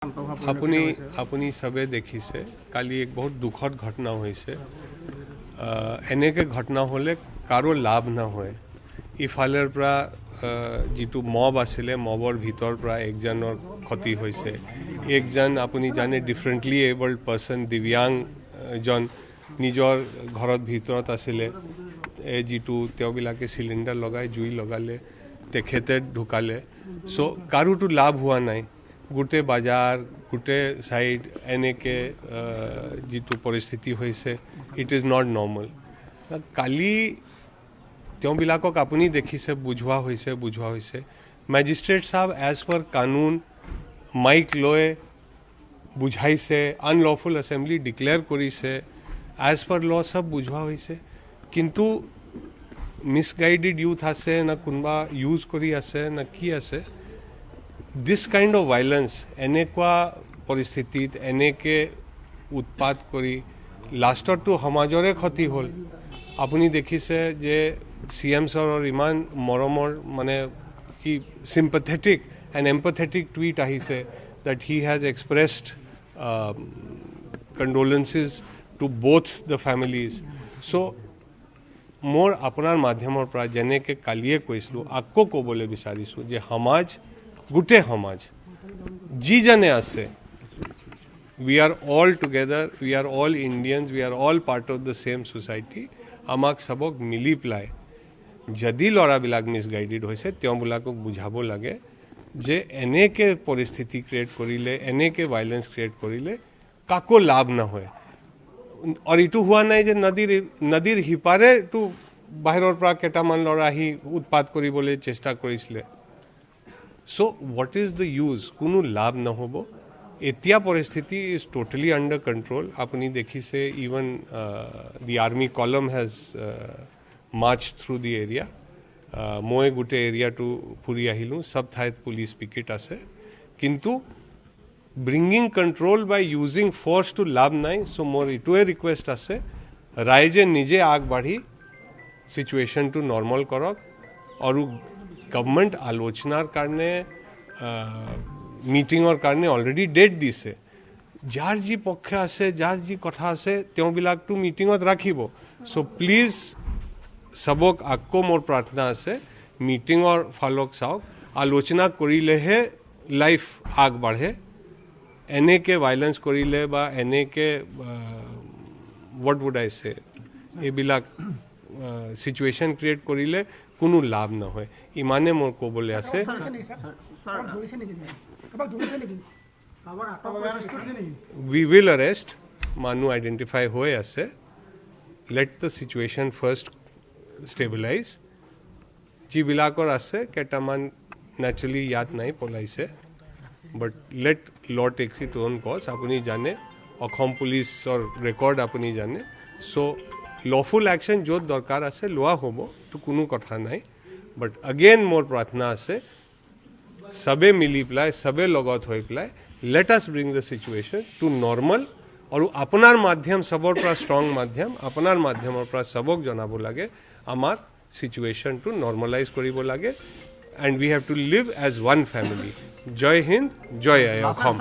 আপুনি আপুনি সবে দেখিছে কালি এক বহুত দুখদ ঘটনা হৈছে এনেকে ঘটনা হলে কাৰো লাভ না হয় ইফালৰ পৰা যেটো মব আছিলে মবৰ ভিতৰ পৰা একজনৰ ক্ষতি হৈছে একজন আপুনি জানে ডিফাৰেন্টলি এবল্ড পাৰসন দিব্যাং জন নিজৰ ঘৰত ভিতৰত আছিলে যেটো তেওঁবিলাকে সিলিন্ডাৰ লগাই জুই লগালে তেখেতে ঢুকালে সো কাৰোটো লাভ হোৱা নাই গোটে বাজাৰ গোটে সাইড এনেকে যেটো পৰিস্থিতি হৈছে ইট ইজ নট নৰ্মাল কালি তেওঁবিলাকক আপুনি দেখিছে বুঝোৱা হৈছে ম্যাজিস্ট্ৰেট সাহেব এজ পাৰ কানুন মাইক লয় বুঝাইছে আনলফুল অ্যাসেম্বলি ডিক্লেয়াৰ কৰিছে এজ পাৰ ল সব বুঝোৱা হৈছে কিন্তু মিসগাইডেড ইউথ আছে না কোনবা ইউজ কৰি আছে না কি আছে This kind of violence, এনেকুৱা পৰিস্থিতিত এনেকে উৎপাত কৰি লাষ্টত তো সমাজৰে ক্ষতি হ'ল আপুনি দেখিছে যে সিএম সৰৰ ইমান মৰমৰ মানে কি sympathetic and empathetic tweet আহিছে that he has expressed condolences to both the families so মোৰ আপোনাৰ মাধ্যমৰ পৰা যেনেকে কালিয়ে কৈছিলো আকৌ ক'বলৈ বিচাৰিছো যে সমাজ গুটে সমাজ জি জানে আছে we are all together we are all Indians we are all part of the same society আমাক সবক মিলি প্লাই যদি লৰাবিলাক মিসগাইডেড হৈছে তেওঁবিলাকক বুঝাব লাগে যে এনেকে পৰিস্থিতি ক্ৰিয়েট কৰিলে এনেকে ভায়োলেন্স ক্ৰিয়েট কৰিলে কাকো লাভ না হয় আৰু ইটো হোৱা নাই যে নদীৰ হিপাৰে তো বাহিৰৰ পৰা কেটামান লৰা আহি উৎপাত কৰিবলৈ চেষ্টা কৰিছিলে So what is the use? Kunu labh na hobo. Etya paristhiti is totally under control. Apni dekhi se even the army column has marched through the area. Moe gute area to puri ahilu. Sab thait police picket ase. Kintu bringing control by using force to labh nai. So more ito a request ase. Raije nije aag badhi situation to normal korok. Aru government आलोचनार कारणे मीटिंगर कारणे already date दिसे जार जी पक्ष आसे jar जी कथा आसे তেওঁবিলাক টু मीटिंगत राखिब सो प्लीज सबक आक्को मोर प्रार्थना आसे मीटिंगर फालक चाওক आलोचना करिलेहे लाइफ आग बढ़े এনেকে ভায়োলেন্স করিলে বা এনেকে व्हाट वुड आई से এবিলাক সিচুয়েশন ক্রিয়েট করিলে কোনো লাভ না হয় ইমানে মোৰ ক'বলৈ আছে we will arrest manu identify হৈ আছে let the situation first stabilize যিবিলাকৰ আছে কেটামান naturally ইয়াত নাই পলাইছে but let law take its own course আপুনি জানে অসম পুলিচৰ ৰেকৰ্ড আপুনি জানে so lawful action য'ত দৰকাৰ আছে লোৱা হ'ব তো কোনো কথা নাই বাট अगेन मोर प्रार्थना আছে সবে মিলি প্লাই সবে লগত হৈ ply let us bring the situation to normal আৰু আপোনাৰ মাধ্যম সবৰ পৰা ষ্ট্ৰং মাধ্যম আপোনাৰ মাধ্যমৰ পৰা সবক জনাব লাগে আমাক situation to normalize কৰিব লাগে and we have to live as one family Jay Hind Jay Assam